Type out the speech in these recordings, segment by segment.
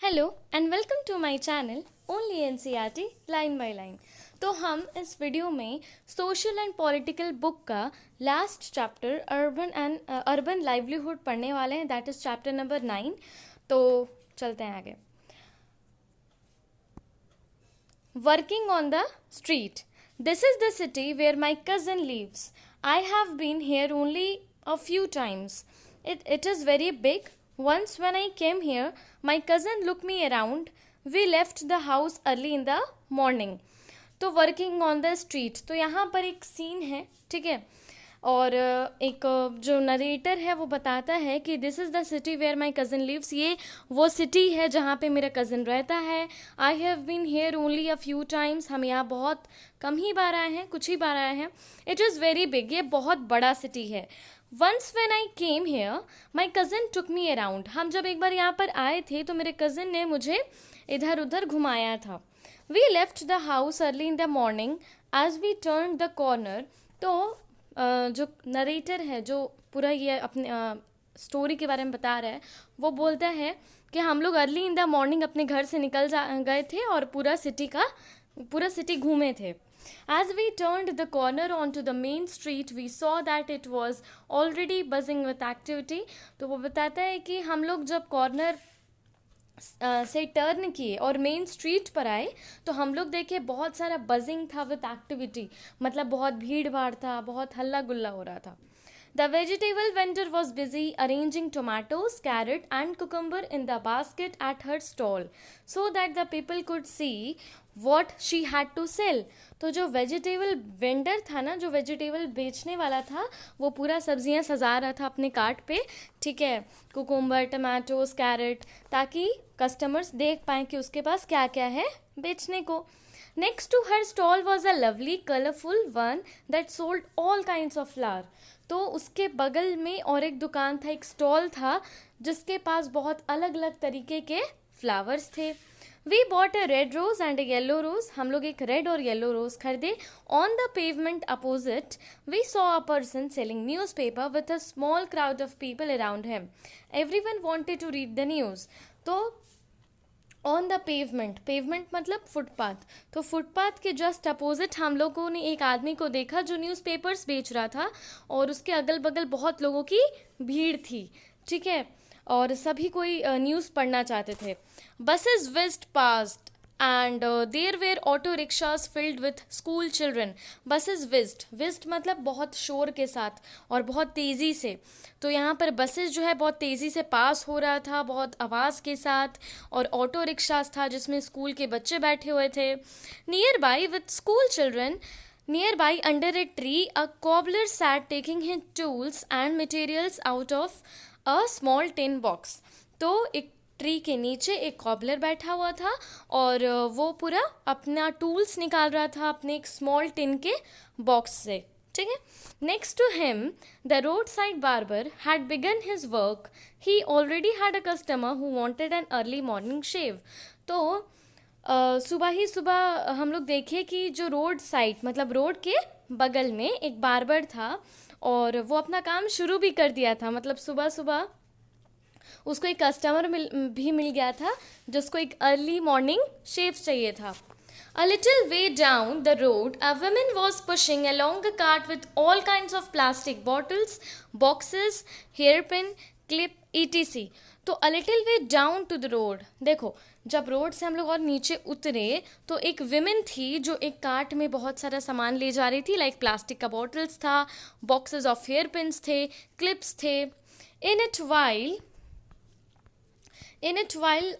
Hello and welcome to my channel only NCERT line by line. तो हम इस video में सोशल एंड पॉलिटिकल बुक का last chapter urban livelihood पढ़ने वाले हैं, दैट इज चैप्टर नंबर 9। तो चलते हैं आगे। Working on the street, this is the city where my cousin lives. I have been here only a few times. It is very big. Once when I came here, my cousin looked me around. We left the house early in the morning. तो working on the street, तो यहाँ पर एक scene है, ठीक है। और एक जो नरेटर है वो बताता है कि this is the city where my cousin lives. ये वो सिटी है जहाँ पे मेरा कज़न रहता है। I have been here only a few times. हम यहाँ बहुत कम ही बार आए हैं, कुछ ही बार आए हैं। इट इज़ वेरी बिग, ये बहुत बड़ा सिटी है। Once when I came here my cousin took me around. हम जब एक बार यहाँ पर आए थे तो मेरे कज़न ने मुझे इधर उधर घुमाया था। We left the house early in the morning as we turn the corner. तो जो नरेटर है, जो पूरा ये अपने स्टोरी के बारे में बता रहा है, वो बोलता है कि हम लोग अर्ली इन द मॉर्निंग अपने घर से निकल गए थे और पूरा सिटी घूमे थे। As we turned the corner onto the main street, we saw that it was already buzzing with activity. तो वो बताता है कि हम लोग जब कॉर्नर से टर्न किए और मेन स्ट्रीट पर आए तो हम लोग देखे बहुत सारा बजिंग था विथ एक्टिविटी, मतलब बहुत भीड़ भाड़ था, बहुत हल्ला गुल्ला हो रहा था। The vegetable vendor was busy arranging tomatoes, carrot and cucumber in the basket at her stall so that the people could see what she had to sell. तो जो वेजिटेबल वेंडर था ना, जो वेजिटेबल बेचने वाला था, वो पूरा सब्जियां सजा रहा था अपने कार्ट पे, ठीक है, कुकुम्बर, टमाटोज, कैरेट, ताकि कस्टमर्स देख पाएँ कि उसके पास क्या क्या है बेचने को। Next to her stall was a lovely colorful one that sold all kinds of flower. तो उसके बगल में और एक दुकान था, एक स्टॉल था जिसके पास बहुत अलग अलग तरीके के फ्लावर्स थे। We bought a red rose and a yellow rose. हम लोग एक रेड और येलो रोज खरीदे। On the pavement opposite we saw a person selling newspaper with a small crowd of people around him. Everyone wanted to read the news. तो on the pavement मतलब footpath, तो footpath के just opposite हम लोगों ने एक आदमी को देखा जो न्यूज़पेपर्स बेच रहा था और उसके अगल बगल बहुत लोगों की भीड़ थी, ठीक है, और सभी कोई न्यूज़ पढ़ना चाहते थे। Buses whizzed past and there were auto rickshaws filled with school children. Buses whizzed मतलब बहुत शोर के साथ और बहुत तेज़ी से। तो यहाँ पर बसेस जो है बहुत तेज़ी से पास हो रहा था, बहुत आवाज़ के साथ, और ऑटो रिक्शाज था जिसमें स्कूल के बच्चे बैठे हुए थे। Near by with school children, nearby under a tree a cobbler sat taking his tools and materials out of a small tin box. तो एक ट्री के नीचे एक कॉबलर बैठा हुआ था और वो पूरा अपना टूल्स निकाल रहा था अपने एक स्मॉल टिन के बॉक्स से, ठीक है। Next to him the roadside barber had begun his work. He already had a customer who wanted an early morning shave. तो सुबह ही सुबह हम लोग देखे कि जो रोड साइड मतलब रोड के बगल में एक बार्बर था और वो अपना काम शुरू भी कर दिया था, मतलब सुबह सुबह उसको एक कस्टमर भी मिल गया था जिसको एक अर्ली मॉर्निंग शेव चाहिए था। A little way down the road, a woman was pushing along a cart with all kinds of plastic bottles, boxes, hairpin, clip, etc. तो a little way down to the road, देखो जब road से हम लोग और नीचे उतरे तो एक विमेन थी जो एक कार्ट में बहुत सारा सामान ले जा रही थी, लाइक प्लास्टिक का बॉटल्स था, बॉक्सेस ऑफ हेयर पिन्स थे, क्लिप्स थे। इन इट वाइल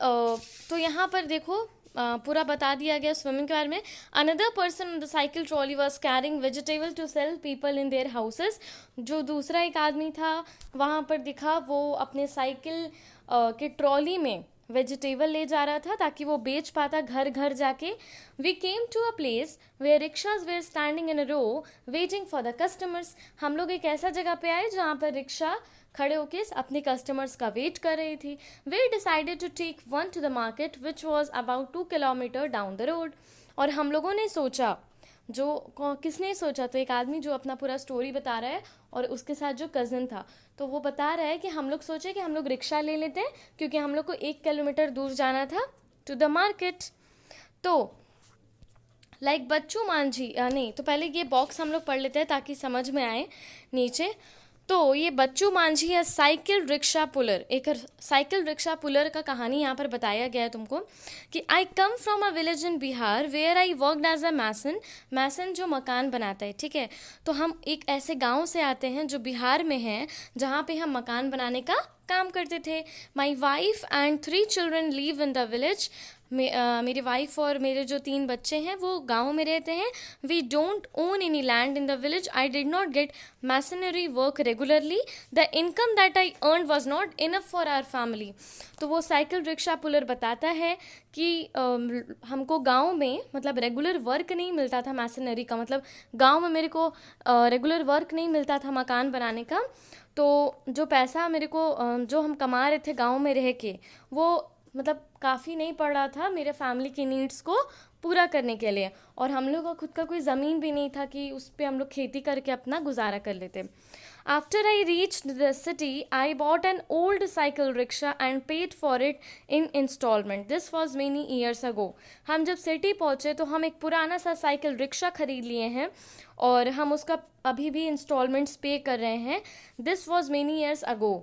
तो यहाँ पर देखो पूरा बता दिया गया स्विमिंग के बारे में। Another person on the cycle trolley was carrying vegetable to sell people in their houses. जो दूसरा एक आदमी था वहाँ पर दिखा, वो अपने साइकिल के ट्रॉली में वेजिटेबल ले जा रहा था ताकि वो बेच पाता घर घर जाके। We came to a place where rickshaws were standing in a row waiting for the customers. हम लोग एक ऐसा जगह पे आए जहाँ पर रिक्शा खड़े होके अपने कस्टमर्स का वेट कर रही थी। We decided to take one to the market which was about 2 kilometre down the road. और हम लोगों ने सोचा किसने सोचा, तो एक आदमी जो अपना पूरा स्टोरी बता रहा है और उसके साथ जो कज़न था, तो वो बता रहा है कि हम लोग सोचे कि हम लोग रिक्शा ले लेते हैं क्योंकि हम लोग को 1 किलोमीटर दूर जाना था टू द मार्केट। तो बच्चू मांझी नहीं, तो पहले ये बॉक्स हम लोग पढ़ लेते हैं ताकि समझ में आए नीचे। तो ये बच्चू मांझी है साइकिल रिक्शा पुलर, एक साइकिल रिक्शा पुलर का कहानी यहाँ पर बताया गया है तुमको कि I come from a village in Bihar where I worked as a mason. Mason जो मकान बनाता है, ठीक है। तो हम एक ऐसे गांव से आते हैं जो बिहार में है, जहाँ पे हम मकान बनाने का काम करते थे। My wife and 3 children live in the village. मेरी वाइफ और मेरे जो 3 बच्चे हैं वो गांव में रहते हैं। We don't own any land in the village. I did not get masonry work regularly. The income that I earn was not enough for our family. तो वो साइकिल रिक्शा पुलर बताता है कि हमको गांव में मतलब रेगुलर वर्क नहीं मिलता था। मैसनरी का मतलब गांव में मेरे को रेगुलर वर्क नहीं मिलता था मकान बनाने का। तो जो पैसा मेरे को जो हम कमा रहे थे गांव में रह के, वो मतलब काफ़ी नहीं पड़ रहा था मेरे फैमिली की नीड्स को पूरा करने के लिए। और हम लोग का खुद का कोई ज़मीन भी नहीं था कि उस पर हम लोग खेती करके अपना गुजारा कर लेते। After I reach the city I bought an old cycle rickshaw and paid for it in instalment. This was many years ago. हम जब सिटी पहुँचे तो हम एक पुराना सा साइकिल रिक्शा खरीद लिए हैं और हम उसका अभी भी इंस्टॉलमेंट्स पे कर रहे हैं। This was many years ago.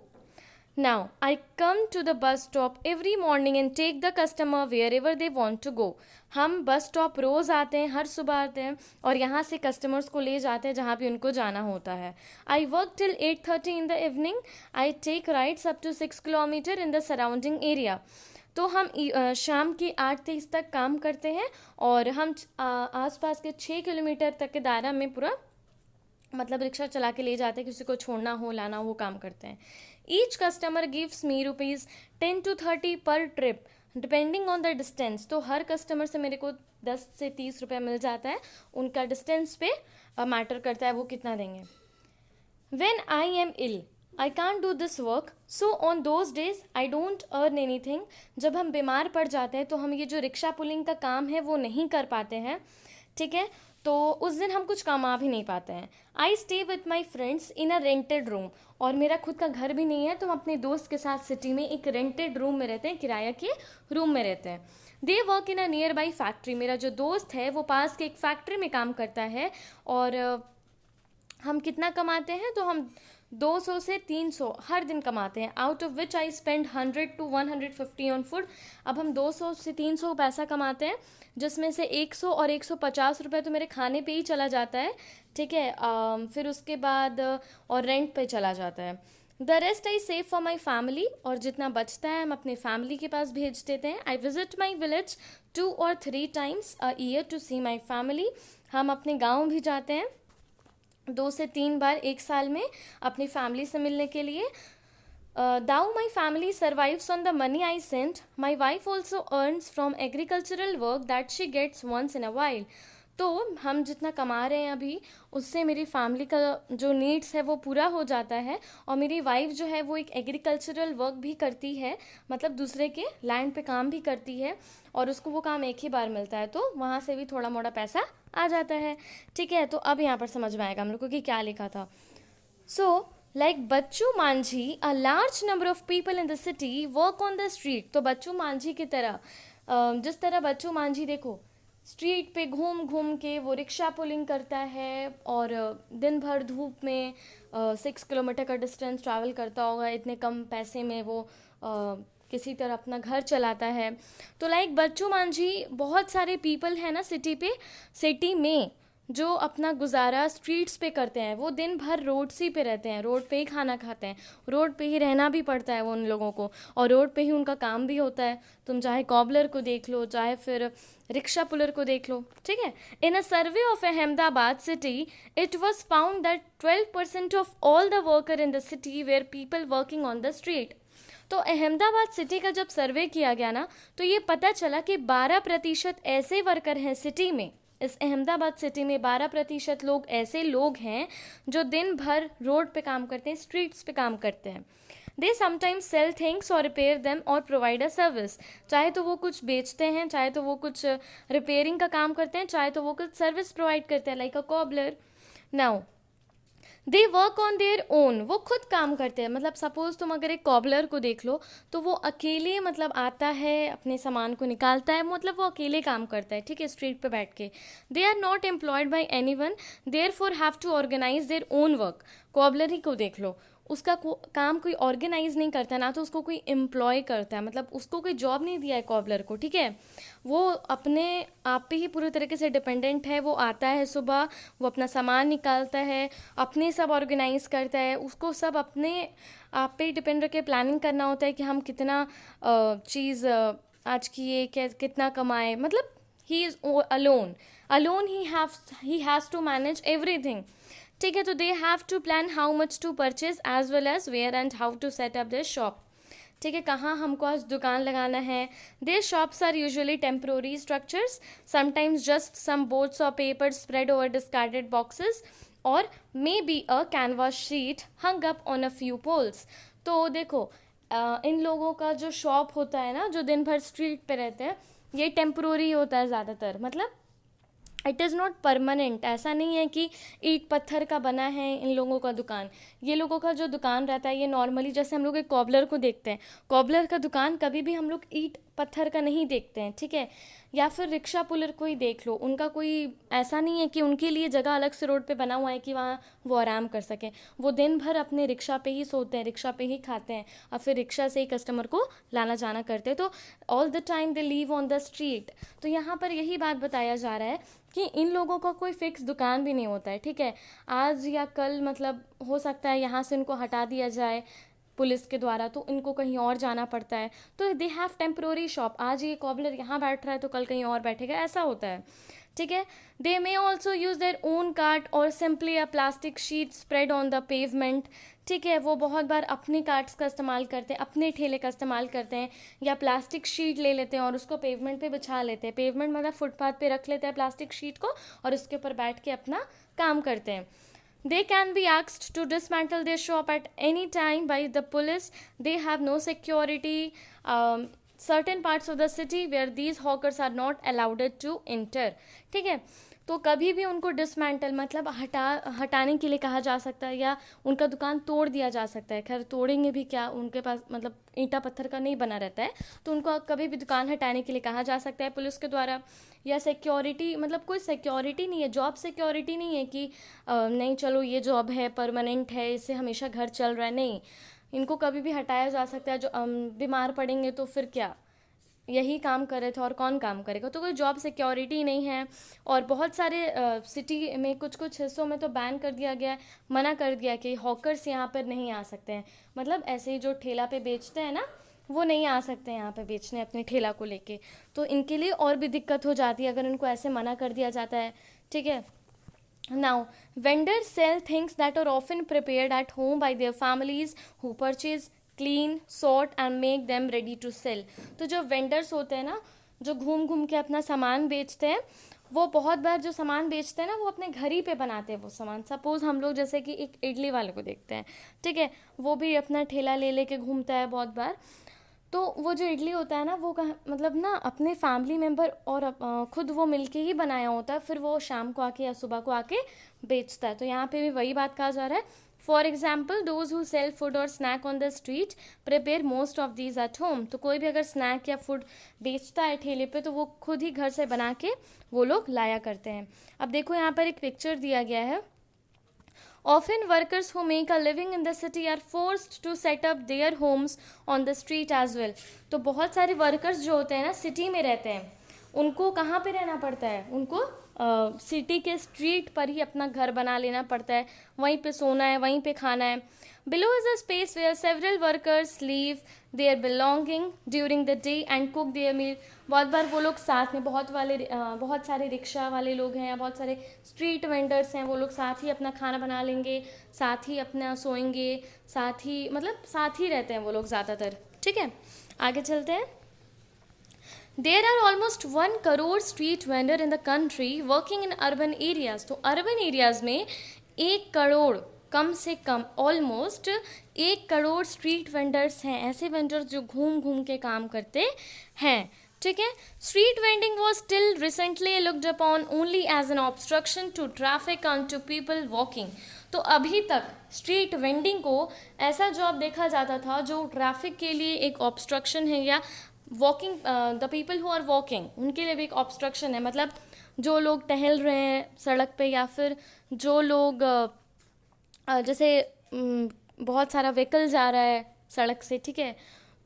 Now, I come to the bus stop every morning and take the customer wherever they want to go. हम बस स्टॉप रोज़ आते हैं, हर सुबह आते हैं और यहाँ से कस्टमर्स को ले जाते हैं जहाँ भी उनको जाना होता है। I work till 8:30 in the evening. I take rides up to 6 kilometer in the surrounding area. तो हम शाम की 8:30 तक काम करते हैं और हम आसपास के 6 किलोमीटर तक के दायरा में पूरा मतलब रिक्शा चला के ले जाते हैं, किसी को छोड़ना हो लाना हो काम करते हैं। Each customer gives me ₹10 to 30 पर trip depending on the distance. तो हर कस्टमर से मेरे को 10 से 30 रुपये मिल जाता है, उनका डिस्टेंस पे मैटर करता है वो कितना देंगे। When I am ill I can't do this work so on those days I don't earn anything. जब हम बीमार पड़ जाते हैं तो हम ये जो रिक्शा पुलिंग का काम है वो नहीं कर पाते हैं, ठीक है। तो उस दिन हम कुछ कमा भी नहीं पाते हैं। I stay with my friends in a rented room. और मेरा खुद का घर भी नहीं है तो हम अपने दोस्त के साथ सिटी में एक रेंटेड रूम में रहते हैं, किराया के रूम में रहते हैं। They work in a near by factory. मेरा जो दोस्त है वो पास के एक फैक्ट्री में काम करता है। और हम कितना कमाते हैं, तो हम 200 से 300 हर दिन कमाते हैं। Out of which I spend 100 to 150 on food. अब हम 200 से 300 पैसा कमाते हैं, जिसमें से 100 और 150 रुपये तो मेरे खाने पे ही चला जाता है, ठीक है। फिर उसके बाद और रेंट पे चला जाता है। The rest I save for my family. और जितना बचता है हम अपने फैमिली के पास भेज देते हैं। I visit my village 2 or 3 times a year to see my family. हम अपने गाँव भी जाते हैं 2 से 3 बार एक साल में अपनी फैमिली से मिलने के लिए। Though my family survives on the money I send, my wife also earns from agricultural work that she gets once in a while. तो हम जितना कमा रहे हैं अभी उससे मेरी फैमिली का जो नीड्स है वो पूरा हो जाता है। और मेरी वाइफ जो है वो एक एग्रीकल्चरल वर्क भी करती है, मतलब दूसरे के लैंड पे काम भी करती है और उसको वो काम एक ही बार मिलता है, तो वहाँ से भी थोड़ा मोड़ा पैसा आ जाता है, ठीक है। तो अब यहाँ पर समझ में आएगा हम लोग को कि क्या लिखा था। सो Like Bachchu Manjhi, a large number of people in the city work on the street. तो बच्चू मांझी की तरह जिस तरह बच्चू मांझी देखो स्ट्रीट पे घूम घूम के वो रिक्शा पुलिंग करता है और दिन भर धूप में 6 किलोमीटर का डिस्टेंस ट्रैवल करता होगा, इतने कम पैसे में वो किसी तरह अपना घर चलाता है। तो लाइक बच्चू मांझी बहुत सारे पीपल हैं ना सिटी में जो अपना गुजारा स्ट्रीट्स पे करते हैं। वो दिन भर रोड्स ही पे रहते हैं, रोड पे ही खाना खाते हैं, रोड पे ही रहना भी पड़ता है वो उन लोगों को, और रोड पे ही उनका काम भी होता है। तुम चाहे कॉबलर को देख लो, चाहे फिर रिक्शा पुलर को देख लो, ठीक है। In a survey of Ahmedabad city it was found that 12% of all the worker in the city were people working on the street. तो अहमदाबाद सिटी का जब सर्वे किया गया ना, तो ये पता चला कि 12% ऐसे वर्कर हैं सिटी में, इस अहमदाबाद सिटी में 12% लोग ऐसे लोग हैं जो दिन भर रोड पे काम करते हैं, स्ट्रीट्स पे काम करते हैं। दे समटाइम्स सेल थिंग्स और रिपेयर देम और प्रोवाइड अ सर्विस। चाहे तो वो कुछ बेचते हैं, चाहे तो वो कुछ रिपेयरिंग का काम करते हैं, चाहे तो वो कुछ सर्विस प्रोवाइड करते हैं, like a cobbler. Now they work on their own, वो खुद काम करते हैं। मतलब सपोज तुम अगर एक कॉबलर को देख लो तो वो अकेले मतलब आता है, अपने सामान को निकालता है, मतलब वो अकेले काम करता है, ठीक है, स्ट्रीट पे बैठ के। They are not employed by anyone, therefore have to organise their own work. Cobbler ही को देख लो, उसका काम कोई ऑर्गेनाइज नहीं करता, ना तो उसको कोई एम्प्लॉय करता है, मतलब उसको कोई जॉब नहीं दिया है कॉबलर को, ठीक है। वो अपने आप पे ही पूरी तरीके से डिपेंडेंट है। वो आता है सुबह, वो अपना सामान निकालता है, अपने सब ऑर्गेनाइज करता है, उसको सब अपने आप पे ही डिपेंड रख के प्लानिंग करना होता है कि हम कितना चीज़ आज की ये कितना कमाए। मतलब he is alone, alone he has to manage everything, ठीक है। तो they have to plan how much to purchase as well as where and how to set up their shop, ठीक है, कहाँ हमको आज दुकान लगाना है। Their shops are usually temporary structures, sometimes just some boards और paper spread over discarded boxes और maybe a canvas sheet hung up on a few poles. तो देखो इन लोगों का जो शॉप होता है ना, जो दिन भर स्ट्रीट पे रहते हैं, ये टेम्प्रोरी होता है ज़्यादातर, मतलब इट इज़ नॉट परमानेंट। ऐसा नहीं है कि ईंट पत्थर का बना है इन लोगों का दुकान। ये लोगों का जो दुकान रहता है ये नॉर्मली, जैसे हम लोग एक कॉबलर को देखते हैं, कॉबलर का दुकान कभी भी हम लोग ईंट पत्थर का नहीं देखते हैं, ठीक है। या फिर रिक्शा पुलर को ही देख लो, उनका कोई ऐसा नहीं है कि उनके लिए जगह अलग से रोड पे बना हुआ है कि वहाँ वो आराम कर सकें। वो दिन भर अपने रिक्शा पे ही सोते हैं, रिक्शा पे ही खाते हैं और फिर रिक्शा से ही कस्टमर को लाना जाना करते हैं। तो all the time they leave on the street. तो यहाँ पर यही बात बताया जा रहा है कि इन लोगों का कोई फिक्स दुकान भी नहीं होता है, ठीक है। आज या कल मतलब हो सकता है यहाँ से इनको हटा दिया जाए पुलिस के द्वारा, तो इनको कहीं और जाना पड़ता है। तो दे हैव टेम्प्रोरी शॉप, आज ये कॉबलर यहाँ बैठ रहा है तो कल कहीं और बैठेगा, ऐसा होता है, ठीक है। They may also use their own cart और simply a plastic sheet spread on the pavement, ठीक है। वो बहुत बार अपने कार्ट्स का इस्तेमाल करते हैं, अपने ठेले का इस्तेमाल करते हैं, या प्लास्टिक शीट ले लेते हैं और उसको पेवमेंट पे बिछा लेते हैं। पेवमेंट मतलब फुटपाथ पे रख लेते हैं प्लास्टिक शीट को और उसके ऊपर बैठ के अपना काम करते हैं। They can be asked to dismantle their shop at any time by the police. They have no security. Certain parts of the city where these hawkers are not allowed to enter. ठीक है, तो कभी भी उनको dismantle मतलब हटाने के लिए कहा जा सकता है, या उनका दुकान तोड़ दिया जा सकता है। खैर तोड़ेंगे भी क्या, उनके पास मतलब ईंटा पत्थर का नहीं बना रहता है, तो उनको कभी भी दुकान हटाने के लिए कहा जा सकता है पुलिस के द्वारा। या सिक्योरिटी, मतलब कोई सिक्योरिटी नहीं है, जॉब सिक्योरिटी नहीं है कि नहीं चलो ये जॉब है, परमानेंट है, इससे हमेशा घर चल रहा है, नहीं, इनको कभी भी हटाया जा सकता है। जो बीमार पड़ेंगे तो फिर क्या, यही काम कर रहे थे और कौन काम करेगा। तो कोई जॉब सिक्योरिटी नहीं है। और बहुत सारे सिटी में कुछ कुछ हिस्सों में तो बैन कर दिया गया है, मना कर दिया कि हॉकर्स यहाँ पर नहीं आ सकते हैं। मतलब ऐसे ही जो ठेला पे बेचते हैं ना, वो नहीं आ सकते हैं यहाँ पे बेचने अपने ठेला को लेके। तो इनके लिए और भी दिक्कत हो जाती है अगर इनको ऐसे मना कर दिया जाता है, ठीक है। Now, vendors sell things that are often prepared at home by their families who purchase, clean, sort and make them ready to sell. तो जो वेंडर्स होते हैं ना, जो घूम घूम के अपना सामान बेचते हैं, वो बहुत बार जो सामान बेचते हैं ना, वो अपने घर ही पे बनाते हैं वो सामान। सपोज हम लोग जैसे कि एक इडली वाले को देखते हैं, ठीक है, वो भी अपना ठेला ले लेके घूमता है बहुत बार। तो वो जो इडली होता है ना, वो मतलब ना अपने फैमिली मेम्बर और खुद वो मिलके ही बनाया होता है, फिर वो शाम को आके या सुबह को आके बेचता है। तो यहाँ पे भी वही बात कहा जा रहा है। For example, those who sell food और snack on the street prepare most of these at home. तो कोई भी अगर स्नैक या फूड बेचता है ठेले पे, तो वो खुद ही घर से बना के वो लोग लाया करते हैं। अब देखो यहाँ पर एक पिक्चर दिया गया है। Often workers who make a living in the city are forced to set up their homes on the street as well. तो बहुत सारे वर्कर्स जो होते हैं ना, सिटी में रहते हैं, उनको कहाँ पे रहना पड़ता है, उनको सिटी के स्ट्रीट पर ही अपना घर बना लेना पड़ता है, वहीं पे सोना है, वहीं पे खाना है। Below is a space where several workers leave their belonging during the day and cook their meal. बहुत बार वो लोग साथ में, बहुत सारे रिक्शा वाले लोग हैं या बहुत सारे स्ट्रीट वेंडर्स हैं, वो लोग साथ ही अपना खाना बना लेंगे, साथ ही अपना सोएंगे, साथ ही मतलब साथ ही रहते हैं वो लोग ज़्यादातर, ठीक है। आगे चलते हैं। There are almost 1 crore street vendor in the country working in urban areas. तो urban areas में 1 करोड़ कम से कम ऑलमोस्ट 1 करोड़ स्ट्रीट वेंडर्स हैं, ऐसे वेंडर्स जो घूम घूम के काम करते हैं, ठीक है। Street vending was still recently looked upon only as an obstruction to traffic and to people walking. तो अभी तक स्ट्रीट वेंडिंग को ऐसा जॉब देखा जाता था जो ट्रैफिक के लिए एक ऑब्स्ट्रक्शन है, या walking the people who are walking उनके लिए भी एक ऑब्स्ट्रक्शन है। मतलब जो लोग टहल रहे हैं सड़क पे, या फिर जो लोग जैसे बहुत सारा व्हीकल जा रहा है सड़क से, ठीक है,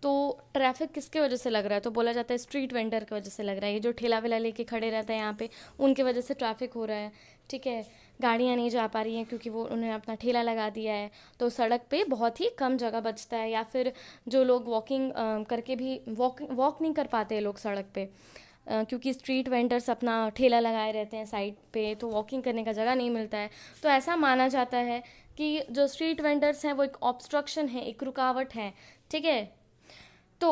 तो ट्रैफिक किसके वजह से लग रहा है, तो बोला जाता है स्ट्रीट वेंडर की वजह से लग रहा है। ये जो ठेला वेला लेके खड़े रहते हैं यहाँ पे, उनके वजह से ट्रैफिक हो रहा है, ठीक है। गाड़ियाँ नहीं जा पा रही हैं क्योंकि वो उन्होंने अपना ठेला लगा दिया है, तो सड़क पे बहुत ही कम जगह बचता है। या फिर जो लोग वॉकिंग करके भी वॉक नहीं कर पाते हैं लोग सड़क पे, क्योंकि स्ट्रीट वेंडर्स अपना ठेला लगाए रहते हैं साइड पे, तो वॉकिंग करने का जगह नहीं मिलता है। तो ऐसा माना जाता है कि जो स्ट्रीट वेंडर्स हैं वो एक ऑब्स्ट्रक्शन है, एक रुकावट है, ठीक है। तो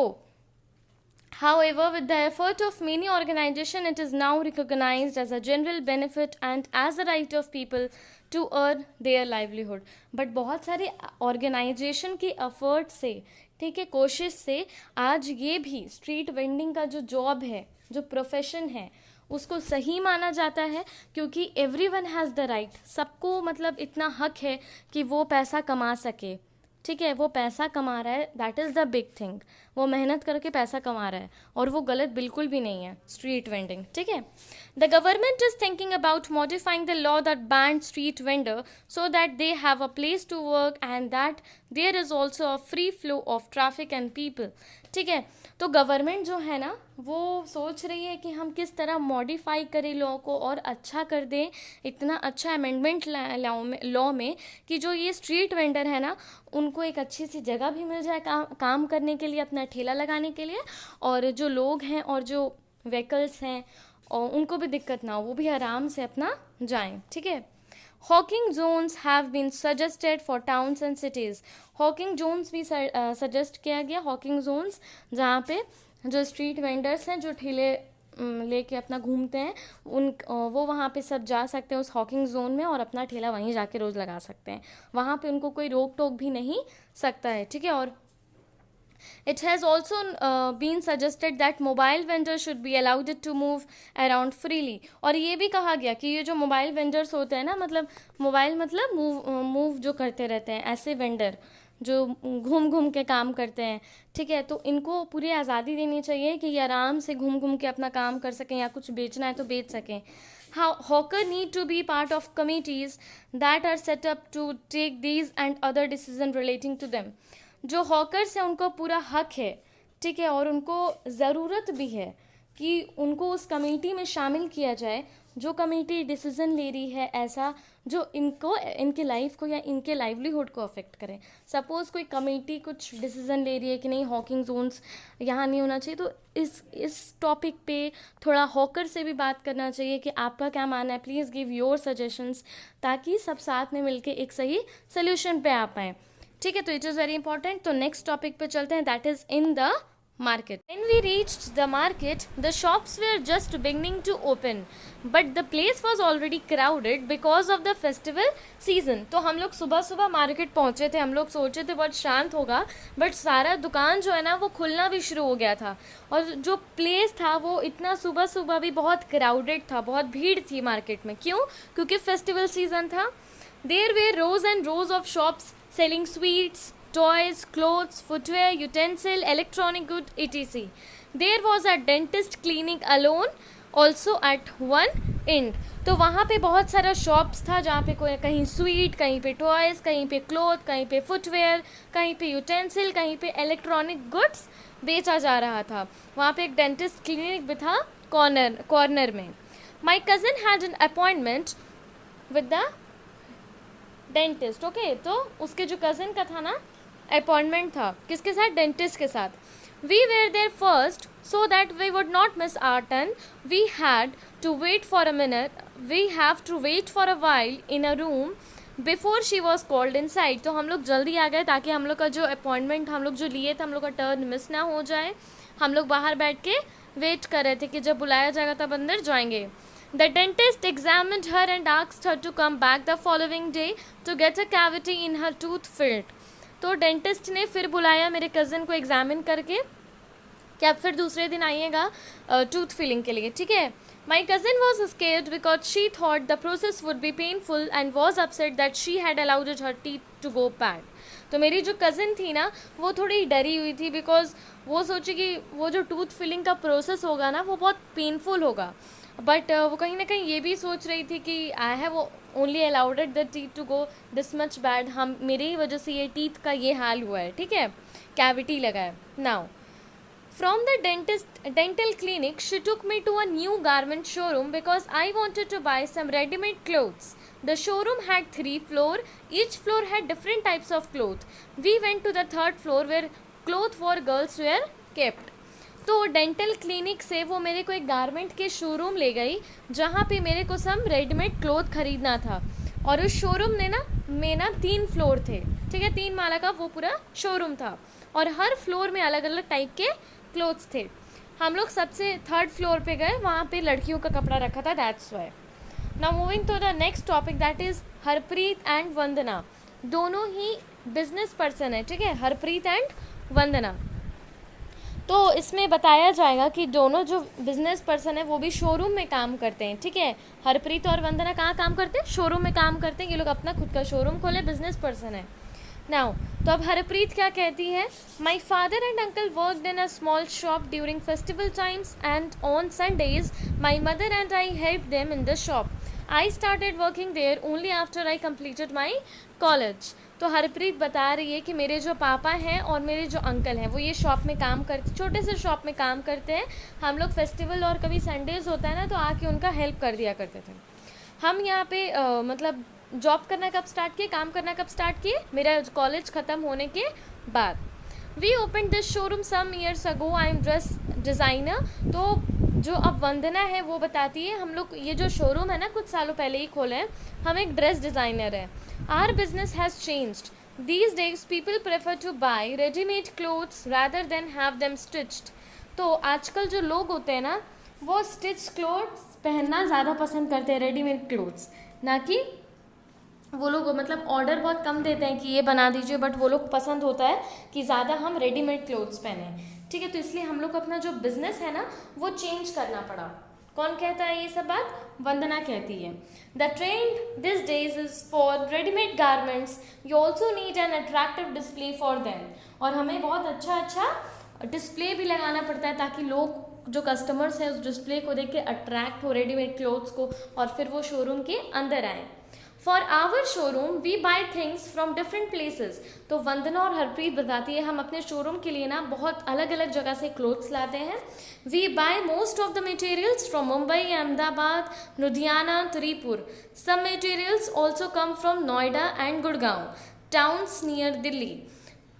however, with the effort of many organizations, it is now recognized as a general benefit and as a right of people to earn their livelihood. But बहुत सारे ऑर्गेनाइजेशन की एफर्ट से, ठीक है, कोशिश से आज ये भी स्ट्रीट वेंडिंग का जो जॉब है, जो प्रोफेशन है, उसको सही माना जाता है, क्योंकि एवरीवन हैज़ द राइट, सबको मतलब इतना हक है कि वो पैसा कमा सके, ठीक है। वो पैसा कमा रहा है, that is the big thing, वो मेहनत करके पैसा कमा रहा है, और वो गलत बिल्कुल भी नहीं है स्ट्रीट वेंडिंग, ठीक है। The government is thinking about modifying the law that ban street vendor so that they have a place to work and that there is also a free flow of traffic and people, ठीक है। तो government जो है ना, वो सोच रही है कि हम किस तरह मॉडिफाई करें लॉ को और अच्छा कर दें, इतना अच्छा अमेंडमेंट लॉ में कि जो ये स्ट्रीट वेंडर है ना, उनको एक अच्छी सी जगह भी मिल जाए काम करने के लिए, अपना ठेला लगाने के लिए, और जो लोग हैं और जो व्हीकल्स हैं और उनको भी दिक्कत ना हो, वो भी आराम से अपना जाएं, ठीक है। Hawking zones have been suggested for towns and cities. Hawking zones भी सजेस्ट किया गया, हॉकिंग जोन्स जहाँ पे जो स्ट्रीट वेंडर्स हैं, जो ठेले लेके अपना घूमते हैं, वो वहाँ पे सब जा सकते हैं उस हॉकिंग जोन में, और अपना ठेला वहीं जाके रोज़ लगा सकते हैं, वहाँ पे उनको कोई रोक टोक भी नहीं सकता है, ठीक है। और it has also been suggested that mobile vendors should be allowed to move around freely। और ये भी कहा गया कि ये जो मोबाइल वेंडर्स होते हैं ना, मतलब मोबाइल मतलब मूव जो करते रहते हैं, ऐसे वेंडर जो घूम घूम के काम करते हैं, ठीक है, तो इनको पूरी आज़ादी देनी चाहिए कि ये आराम से घूम घूम के अपना काम कर सकें, या कुछ बेचना है तो बेच सकें। Hawker need to be part of committees that are set up to take these and other decisions relating to them। जो हॉकर्स हैं उनको पूरा हक है, ठीक है, और उनको ज़रूरत भी है कि उनको उस कमेटी में शामिल किया जाए, जो कमेटी डिसीज़न ले रही है ऐसा जो इनको, इनके लाइफ को या इनके लाइवलीहुड को अफेक्ट करे। सपोज़ कोई कमेटी कुछ डिसीज़न ले रही है कि नहीं हॉकिंग जोन्स यहाँ नहीं होना चाहिए, तो इस टॉपिक पे थोड़ा हॉकर से भी बात करना चाहिए कि आपका क्या मानना है, प्लीज़ गिव योर सजेशंस, ताकि सब साथ में मिलके एक सही सोल्यूशन पे आ पाएँ, ठीक है। तो इट इज़ वेरी इंपॉर्टेंट। तो नेक्स्ट टॉपिक पे चलते हैं, that is in the market। When we reached the market, the shops were just beginning to open, but the place was already crowded because of the festival season। तो हम लोग सुबह सुबह market पहुंचे थे, हम लोग सोचे थे बहुत शांत होगा, बट सारा दुकान जो है ना वो खुलना भी शुरू हो गया था, और जो प्लेस था वो इतना सुबह सुबह भी बहुत क्राउडेड था, बहुत भीड़ थी मार्केट में। क्यों? क्योंकि फेस्टिवल सीजन था। There were rows and rows of shops selling sweets, toys, clothes, footwear, utensil, electronic goods, etc. There was a dentist clinic alone also at one end। तो वहाँ पे बहुत सारा शॉप्स था जहाँ पे कोई कहीं स्वीट, कहीं पे टॉयज़, कहीं पे क्लोथ, कहीं पे फुटवेयर, कहीं पे यूटेंसिल, कहीं पे इलेक्ट्रॉनिक गुड्स बेचा जा रहा था। वहाँ पे एक डेंटिस्ट क्लिनिक भी था कॉर्नर में। My cousin had an appointment with the dentist, okay. तो उसके जो कज़न का था ना अपॉइंटमेंट था, किसके साथ? डेंटिस्ट के साथ। We were there first so that we would not miss our turn. We had to wait for a minute, we have to wait for a while in a room before she was called inside. तो हम लोग जल्दी आ गए ताकि हम लोग का जो अपॉइंटमेंट हम लोग जो लिए थे, हम लोग का टर्न मिस ना हो जाए। हम लोग बाहर बैठ के वेट कर रहे थे कि जब बुलाया जाएगा तब अंदर जाएंगे। The dentist examined her and asked her to come back the following day to get a cavity in her tooth filled. तो डेंटिस्ट ने फिर बुलाया मेरे कज़न को एग्जामिन करके कि आप फिर दूसरे दिन आइएगा टूथ फिलिंग के लिए, ठीक है. My cousin was scared because she thought the process would be painful and was upset that she had allowed her teeth to go bad. तो मेरी जो कज़न थी ना वो थोड़ी डरी हुई थी बिकॉज वो सोची कि वो जो टूथ फिलिंग का प्रोसेस होगा ना वो बहुत पेनफुल होगा, बट वो कहीं ना कहीं ये भी सोच रही थी कि I have only allowed the teeth to go this much bad, हम मेरी ही वजह से ये टीथ का ये हाल हुआ है, ठीक है, कैविटी लगा है. Now from the dental clinic she took me to a new garment showroom because I wanted to buy some ready-made clothes. The showroom had 3 floors. Each floor had different types of clothes. We went to the 3rd floor where clothes for girls were kept. तो dental clinic से वो मेरे को एक garment के showroom ले गई जहाँ पे मेरे को सब रेडीमेड क्लोथ खरीदना था. और उस शोरूम में ना 3 फ्लोर थे, ठीक है, 3 माला का वो पूरा शोरूम था और हर फ्लोर में अलग अलग टाइप के क्लोथ्स थे. हम लोग सबसे 3rd फ्लोर पे गए, वहाँ पे लड़कियों का कपड़ा रखा था, that's why. Now moving to the next topic that is Harpreet and Vandana. दोनों ही बिजनेस पर्सन है, ठीक है, हरप्रीत एंड वंदना. तो इसमें बताया जाएगा कि दोनों जो बिजनेस पर्सन है वो भी शोरूम में काम करते हैं, ठीक है. हरप्रीत और वंदना कहाँ काम करते हैं? शोरूम में काम करते हैं. ये लोग अपना खुद का शोरूम खोले, बिजनेस पर्सन है. नाउ तो अब हरप्रीत क्या कहती है? My father and uncle worked in a small shop during festival times and on Sundays my mother and I help them in the shop. I started working there only after I completed my college. तो हरप्रीत बता रही है कि मेरे जो पापा हैं और मेरे जो अंकल हैं वो ये शॉप में काम करते, छोटे से शॉप में काम करते हैं. हम लोग फेस्टिवल और कभी संडेज़ होता है ना तो आके उनका हेल्प कर दिया करते थे. हम यहाँ पे मतलब जॉब करना कब स्टार्ट किए, काम करना कब स्टार्ट किए? मेरा कॉलेज ख़त्म होने के बाद. We open this showroom some years ago. I am dress designer. तो जो अब वंदना है वो बताती है हम लोग ये जो शोरूम है ना कुछ सालों पहले ही खोले हैं, हम एक ड्रेस डिज़ाइनर है. Our business has changed. These days people prefer to buy ready-made clothes rather than have them stitched. तो आजकल जो लोग होते हैं ना वो स्टिच क्लोथ्स पहनना ज़्यादा पसंद करते हैं, रेडीमेड क्लोथ्स, ना कि वो लोग मतलब ऑर्डर बहुत कम देते हैं कि ये बना दीजिए, बट वो लोग पसंद होता है कि ज़्यादा हम रेडीमेड क्लोथ्स पहने, ठीक है. तो इसलिए हम लोग अपना जो बिजनेस है ना वो चेंज करना पड़ा. कौन कहता है ये सब बात? वंदना कहती है. The trend this days is for readymade garments. You also need an attractive display for them. और हमें बहुत अच्छा डिस्प्ले भी लगाना पड़ता है ताकि लोग जो कस्टमर्स हैं उस डिस्प्ले को देख के अट्रैक्ट हो रेडीमेड क्लोथ्स को और फिर वो शोरूम के अंदर आए. For our showroom we buy things from different places. तो वंदना और हरप्रीत बताती है हम अपने शोरूम के लिए ना बहुत अलग अलग जगह से क्लोथ्स लाते हैं. We buy most of the materials from Mumbai, Ahmedabad, Ludhiana, Tirupur. Some materials also come from Noida and Gurgaon, towns near Delhi.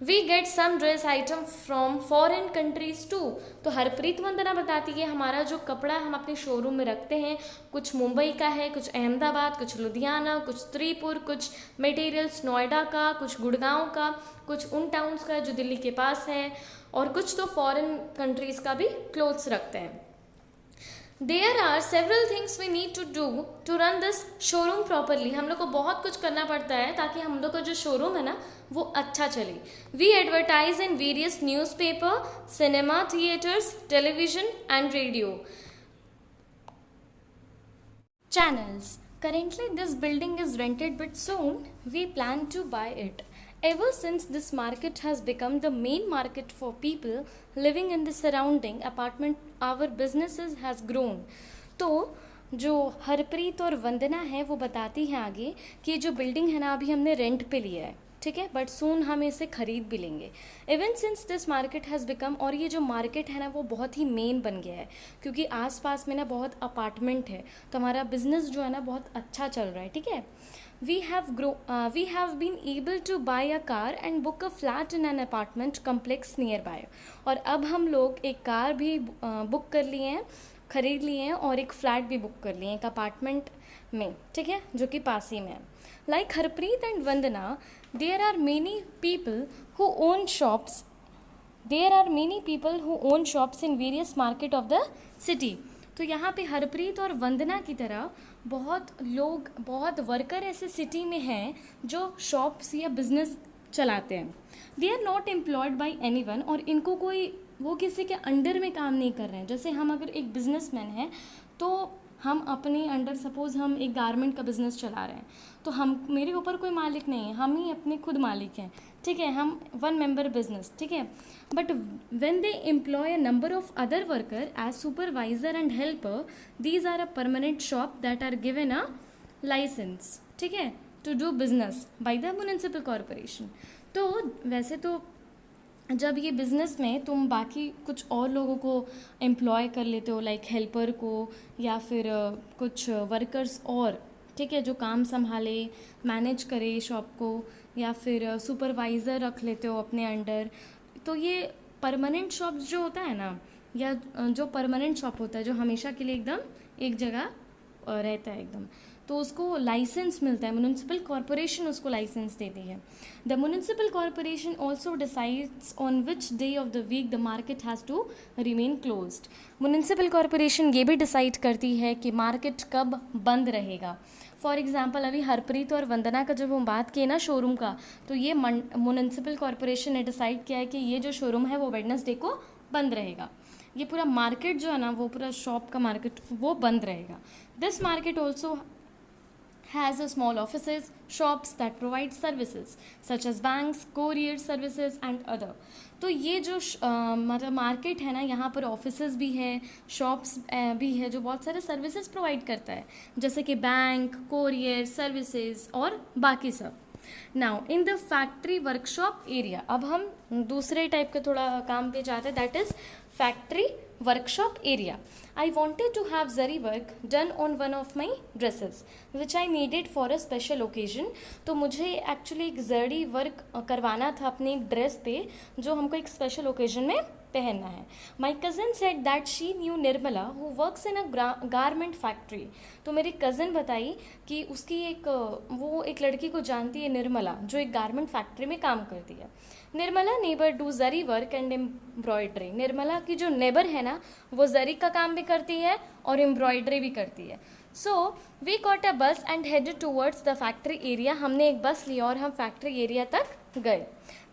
We get some dress item from foreign countries too. तो हरप्रीत वंदना बताती है हमारा जो कपड़ा हम अपने शोरूम में रखते हैं कुछ मुंबई का है, कुछ अहमदाबाद, कुछ लुधियाना, कुछ त्रिपुर, कुछ मटेरियल्स नोएडा का, कुछ गुड़गांव का, कुछ उन टाउन्स का जो दिल्ली के पास है, और कुछ तो फॉरेन कंट्रीज़ का भी क्लोथ्स रखते हैं. There are several things we need to do to run this showroom properly. हम लोग को बहुत कुछ करना पड़ता है ताकि हम लोग का जो शोरूम है ना वो अच्छा चले. We advertise in various newspaper, cinema theaters, television and radio channels. Currently this building is rented but soon we plan to buy it. Ever since this market has become the main market for people living in the surrounding apartment, our businesses has grown. तो जो हरप्रीत और वंदना है वो बताती हैं आगे कि जो बिल्डिंग है ना अभी हमने रेंट पे लिया है, ठीक है, बट सून हम इसे खरीद भी लेंगे. Even since this market has become, और ये जो मार्केट है ना वो बहुत ही मेन बन गया है क्योंकि आसपास में ना बहुत अपार्टमेंट है, तो हमारा बिजनेस जो है ना बहुत अच्छा चल रहा है, ठीक है. We have been able to buy a car and book a flat in an apartment complex nearby. और अब हम लोग एक कार भी बुक कर लिए हैं, ख़रीद लिए हैं, और एक फ्लैट भी बुक कर लिए हैं एक अपार्टमेंट में, ठीक है, जो कि पास ही में है. Like Harpreet and Vandana, there are many people who own shops in various market of the city. तो यहाँ पे हरप्रीत और वंदना की तरह बहुत लोग, बहुत वर्कर ऐसे सिटी में हैं जो शॉप्स या बिजनेस चलाते हैं. They are not employed by anyone, और इनको कोई, वो किसी के अंडर में काम नहीं कर रहे हैं. जैसे हम अगर एक बिजनेसमैन हैं तो हम अपने अंडर, सपोज हम एक गारमेंट का बिजनेस चला रहे हैं, तो हम, मेरे ऊपर कोई मालिक नहीं है, हम ही अपने खुद मालिक हैं, ठीक है, हम वन मेंबर बिजनेस, ठीक है. But when they employ a number of other worker as supervisor and helper, these are a permanent shop that are given a licence, ठीक है, to do business by the municipal corporation. तो वैसे तो जब ये business में तुम बाकी कुछ और लोगों को एम्प्लॉय कर लेते हो, लाइक हेल्पर को या फिर कुछ वर्कर्स और, ठीक है, जो काम संभाले, मैनेज करे शॉप को, या फिर सुपरवाइज़र रख लेते हो अपने अंडर. तो ये परमानेंट शॉप जो होता है ना, या जो परमानेंट शॉप होता है जो हमेशा के लिए एकदम एक जगह रहता है एकदम, तो उसको लाइसेंस मिलता है, म्युनिसिपल कॉरपोरेशन उसको लाइसेंस देती है. The municipal corporation also decides on which day of the week the market has to remain closed. Municipal corporation ये भी डिसाइड करती है कि मार्केट कब बंद रहेगा. फॉर एग्जाम्पल अभी हरप्रीत और वंदना का जब हम बात किए ना शोरूम का, तो ये म्युनिसिपल कॉरपोरेशन ने डिसाइड किया है कि ये जो शोरूम है वो वेडनेसडे को बंद रहेगा. ये पूरा मार्केट जो है ना, वो पूरा शॉप का मार्केट वो बंद रहेगा. This market also has a small offices, shops that provide services such as banks, courier services and other. तो ये जो मतलब मार्केट है ना, यहाँ पर ऑफिसेज भी है, शॉप्स भी है जो बहुत सारे सर्विसेज प्रोवाइड करता है, जैसे कि बैंक, कोरियर सर्विसेज और बाकी सब. Now in the factory workshop area, अब हम दूसरे टाइप के थोड़ा काम पे जाते हैं, that is factory workshop area. I wanted to have zari work done on one of my dresses which I needed for a special occasion. तो मुझे एक्चुअली एक जरी वर्क करवाना था अपनी एक ड्रेस पे जो हमको एक स्पेशल ओकेजन में पहनना है. My cousin said that she knew Nirmala who works in a garment factory. तो मेरी कज़न बताई कि उसकी वो एक लड़की को जानती है, निर्मला, जो एक गारमेंट फैक्ट्री में काम करती है. Nirmala neighbour do zari work and embroidery. Nirmala की जो नेबर है ना, वो जरी का काम भी करती है और एम्ब्रॉयडरी भी करती है. सो वी कॉट अ बस and headed towards the factory area. हमने एक बस लिया और हम फैक्ट्री एरिया तक गए.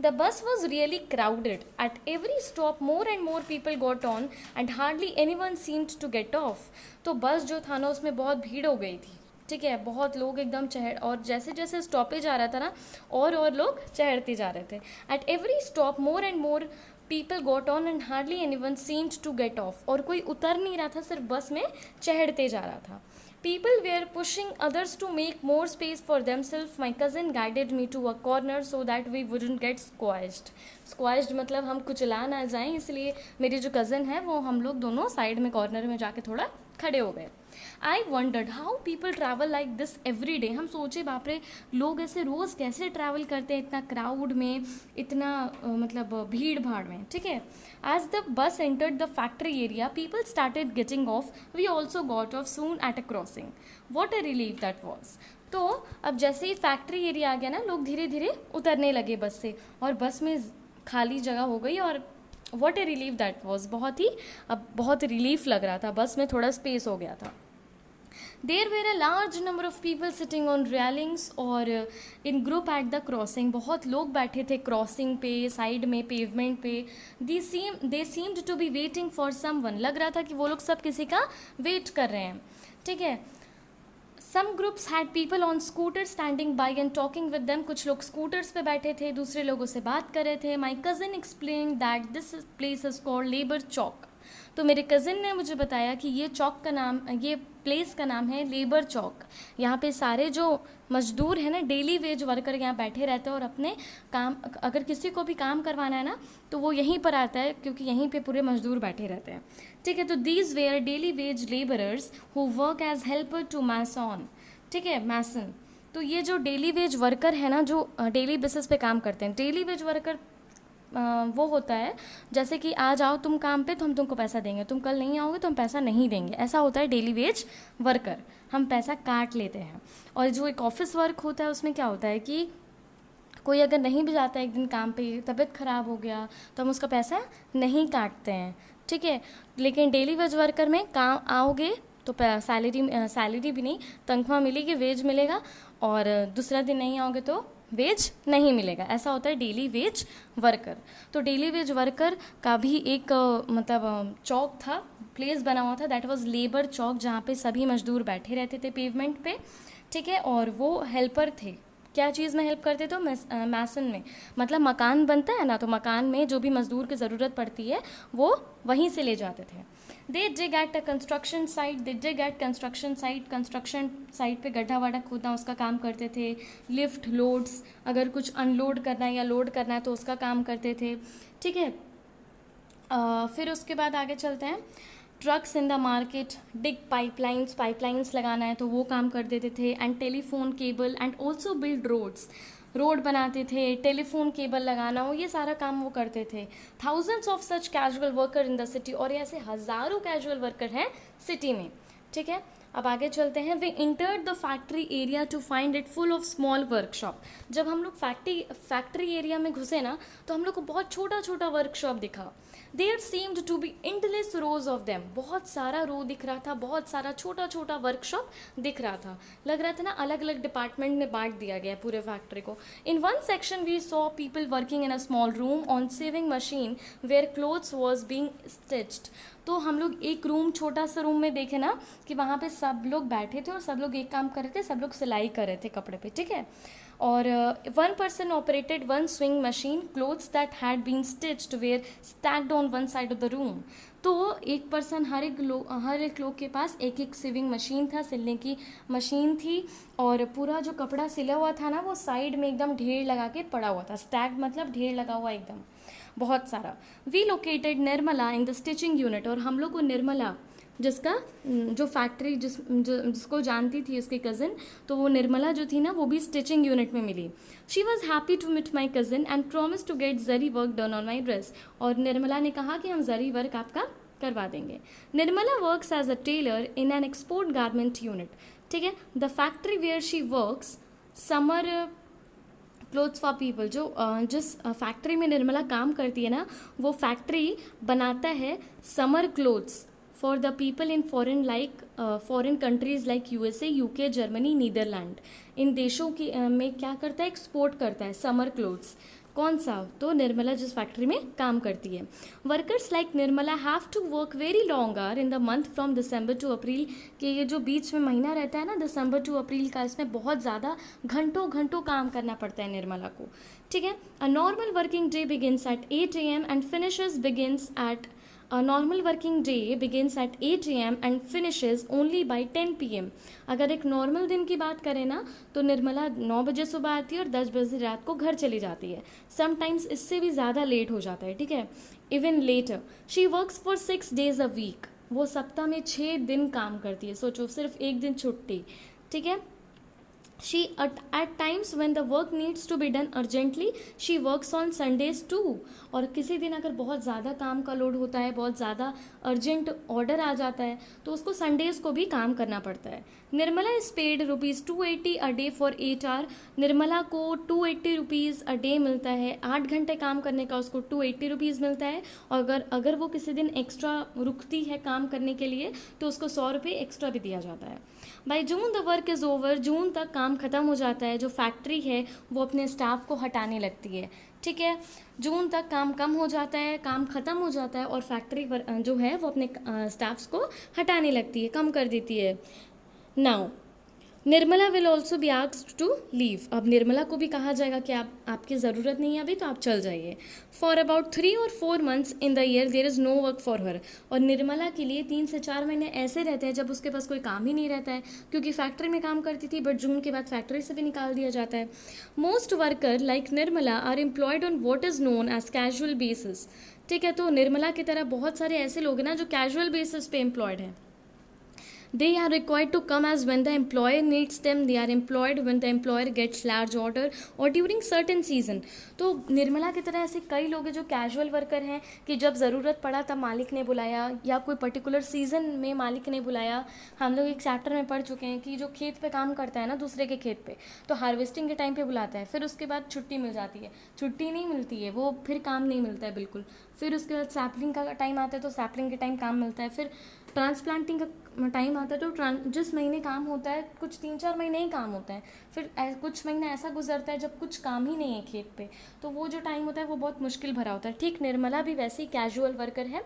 The bus was really crowded. At every stop, more and more people got on and hardly anyone seemed to get off. तो बस जो था ना, उसमें बहुत भीड़ हो गई थी, ठीक है, बहुत लोग एकदम चढ़, और जैसे जैसे स्टॉपेज आ रहा था ना, और लोग चढ़ते जा रहे थे. At every stop, more and more people got on and hardly anyone seemed to get off. और कोई उतर नहीं रहा था, सिर्फ बस में चढ़ते जा रहा था. People were pushing others to make more space for themselves. My cousin guided me to a corner so that we wouldn't get squashed. Squashed मतलब हम कुचला ना जाएं, इसलिए मेरी जो कज़न है वो, हम लोग दोनों साइड में कॉर्नर में जाके थोड़ा खड़े हो गए. आई wandered how people travel like this every day. हम सोचे बाप रे, लोग ऐसे रोज़ कैसे ट्रैवल करते हैं इतना क्राउड में, इतना मतलब भीड़ भाड़ में, ठीक है. As the bus entered the factory area, people started getting off. We also got off soon at a crossing. What a relief that was. तो अब जैसे ही फैक्ट्री एरिया आ गया ना, लोग धीरे धीरे उतरने लगे बस से, और बस में खाली जगह हो गई. और what A relief that was. बहुत रिलीफ लग रहा था, बस में थोड़ा स्पेस हो गया था. There were a large number of people sitting on railings और in group at the crossing. बहुत लोग बैठे थे क्रॉसिंग पे, साइड में, पेवमेंट पे. They seemed to be waiting for someone. लग रहा था कि वो लोग सब किसी का वेट कर रहे हैं, ठीक है. Some groups had people on scooters standing by and talking with them. कुछ लोग स्कूटर्स पे बैठे थे, दूसरे लोगों से बात कर रहे थे. My cousin explained that this place is called Labour Chowk. तो मेरे कज़न ने मुझे बताया कि ये चौक का नाम, ये प्लेस का नाम है लेबर चौक. यहाँ पे सारे जो मजदूर हैं ना, डेली वेज वर्कर यहाँ बैठे रहते हैं और अपने काम, अगर किसी को भी काम करवाना है ना, तो वो यहीं पर आता है, क्योंकि यहीं पे पूरे मजदूर बैठे रहते हैं, ठीक है. तो these were daily wage labourers who work as helper to mason, ठीक है, मैसन. तो ये जो डेली वेज वर्कर है ना, जो डेली बेसिस पे काम करते हैं, डेली वेज वर्कर वो होता है जैसे कि आज आओ तुम काम पे तो हम तुमको पैसा देंगे, तुम कल नहीं आओगे तो हम पैसा नहीं देंगे, ऐसा होता है डेली वेज वर्कर. हम पैसा काट लेते हैं. और जो एक ऑफिस वर्क होता है, उसमें क्या होता है कि कोई अगर नहीं भी जाता है एक दिन काम पे, तबीयत ख़राब हो गया, तो हम उसका पैसा नहीं काटते हैं, ठीक है। लेकिन डेली वेज वर्कर में काम आओगे तो सैलरी भी नहीं, तनख्वाह मिलेगी, वेज मिलेगा, और दूसरा दिन नहीं आओगे तो वेज नहीं मिलेगा। ऐसा होता है डेली वेज वर्कर। तो डेली वेज वर्कर का भी एक मतलब चौक था, प्लेस बना हुआ था, दैट वाज लेबर चौक, जहाँ पे सभी मजदूर बैठे रहते थे पेवमेंट पे, ठीक है। और वो हेल्पर थे, क्या चीज़ में हेल्प करते तो मैसन में, मतलब मकान बनता है ना, तो मकान में जो भी मजदूर की ज़रूरत पड़ती है वो वहीं से ले जाते थे। They dig at a construction site, they dig at construction site पे गड्ढा वड्ढा खोदना उसका काम करते थे। लिफ्ट लोड्स, अगर कुछ अनलोड करना है या लोड करना है तो उसका काम करते थे, ठीक है। फिर उसके बाद आगे चलते हैं। Trucks in the market, dig pipelines लगाना है तो वो काम कर देते थे। And telephone cable and also build roads, road बनाते थे, टेलीफोन केबल लगाना हो, ये सारा काम वो करते थे। Thousands of such casual worker in the city, और ऐसे हज़ारों कैजुअल वर्कर हैं सिटी में, ठीक है। अब आगे चलते हैं। We entered the factory area to find it full of small workshop. जब हम लोग फैक्ट्री एरिया में घुसे ना तो हम लोग को बहुत छोटा छोटा वर्कशॉप दिखा। There seemed to be endless rows of them, बहुत सारा रो दिख रहा था, बहुत सारा छोटा छोटा वर्कशॉप दिख रहा था, लग रहा था ना अलग अलग डिपार्टमेंट में बांट दिया गया पूरे फैक्ट्री को। In one section we saw people working in a small room on sewing machine where clothes was being stitched. तो हम लोग एक रूम, छोटा सा रूम में देखे ना कि वहाँ पे सब लोग बैठे थे और सब लोग एक काम कर रहे थे, सब लोग सिलाई कर रहे थे कपड़े पे, ठीक है। और one person operated one sewing machine, clothes that had been stitched were stacked on one side of the room. तो एक पर्सन, हर एक लोग के पास एक एक सिविंग मशीन था, सिलने की मशीन थी, और पूरा जो कपड़ा सिला हुआ था ना वो साइड में एकदम ढेर लगा के पड़ा हुआ था। स्टैक्ड मतलब ढेर लगा हुआ एकदम बहुत सारा। We located Nirmala in the stitching unit, और हम लोग को निर्मला, जिसका जो फैक्ट्री जिसको जानती थी उसकी कज़न, तो वो निर्मला जो थी ना वो भी स्टिचिंग यूनिट में मिली। She was happy to meet my cousin and promise to get zari work done on my dress, और निर्मला ने कहा कि हम जरी वर्क आपका करवा देंगे। Nirmala works as a tailor in an export garment unit, ठीक है। The factory where she works summer clothes for people, जो जिस फैक्ट्री में निर्मला काम करती है ना वो फैक्ट्री बनाता है summer clothes for the people in foreign countries like USA, UK, Germany, Netherlands. इन देशों की में क्या करता है, एक्सपोर्ट करता है समर क्लोथ्स। कौन सा, तो निर्मला जिस फैक्ट्री में काम करती है। Workers like Nirmala have to work very long hour in the month from December to April, कि ये जो बीच में महीना रहता है ना दिसंबर टू अप्रैल का, इसमें बहुत ज़्यादा घंटों घंटों काम करना पड़ता है निर्मला को, ठीक है। A normal working day begins at 8 AM and finishes begins at A normal working day begins at 8 AM and finishes only by 10 PM. अगर एक नॉर्मल दिन की बात करें ना तो निर्मला 9 बजे सुबह आती है और 10 बजे रात को घर चली जाती है। समटाइम्स इससे भी ज़्यादा लेट हो जाता है, ठीक है, even later. She works for 6 days a week, वो सप्ताह में 6 दिन काम करती है, सोचो, सिर्फ एक दिन छुट्टी, ठीक है। She at times when the work needs to be done urgently, she works on Sundays too. और किसी दिन अगर बहुत ज़्यादा काम का लोड होता है, बहुत ज़्यादा अर्जेंट ऑर्डर आ जाता है तो उसको संडेज़ को भी काम करना पड़ता है। Nirmala is paid ₹280 a day for 8 hour. Nirmala को 280 रुपीज़ अ डे मिलता है, 8 घंटे काम करने का उसको 280 रुपीज़ मिलता है। और अगर वो किसी दिन एक्स्ट्रा रुकती है काम करने के लिए तो उसको 100 रुपये एक्स्ट्रा भी दिया जाता है। By June the work is over, जून तक काम ख़त्म हो जाता है। जो फैक्ट्री है वो अपने स्टाफ को हटाने लगती है, ठीक है। जून तक काम कम हो जाता है, काम ख़त्म हो जाता है और फैक्ट्री जो है वो अपने स्टाफ्स को हटाने लगती है, कम कर देती है। Now Nirmala will also be asked to leave, अब निर्मला को भी कहा जाएगा कि आपकी ज़रूरत नहीं है अभी तो आप चल जाइए। For about 3 or 4 months in the year there is no work for her, और निर्मला के लिए 3 से 4 महीने ऐसे रहते हैं जब उसके पास कोई काम ही नहीं रहता है, क्योंकि फैक्ट्री में काम करती थी बट जून के बाद फैक्ट्री से भी निकाल दिया जाता है। Most worker like Nirmala are employed on what is known as casual basis, ठीक है। तो निर्मला की तरह बहुत सारे ऐसे लोग हैं ना जो कैजुअल बेसिस पे एम्प्लॉयड हैं। They are required to come as when the employer needs them. They are employed when the employer gets large order or during certain season. तो निर्मला की तरह ऐसे कई लोग हैं जो कैजुअल वर्कर हैं कि जब ज़रूरत पड़ा तब मालिक ने बुलाया, या कोई पर्टिकुलर सीज़न में मालिक ने बुलाया. हम लोग एक चैप्टर में पढ़ चुके हैं कि जो खेत पे काम करता है ना दूसरे के खेत पे, तो हार्वेस्टिंग के टाइम पे बुलाता है, फिर उसके बाद छुट्टी मिल जाती है. छुट्टी नहीं मिलती है, वो फिर काम नहीं मिलता है बिल्कुल. फिर उसके बाद सैपलिंग का टाइम आता है तो सैपलिंग के टाइम काम मिलता है. फिर ट्रांसप्लांटिंग का टाइम आता है तो जिस महीने काम होता है कुछ 3-4 महीने ही काम होता है. फिर कुछ महीना ऐसा गुजरता है जब कुछ काम ही नहीं है खेत पे, तो वो जो टाइम होता है वो बहुत मुश्किल भरा होता है. ठीक निर्मला भी वैसे ही कैजुअल वर्कर है.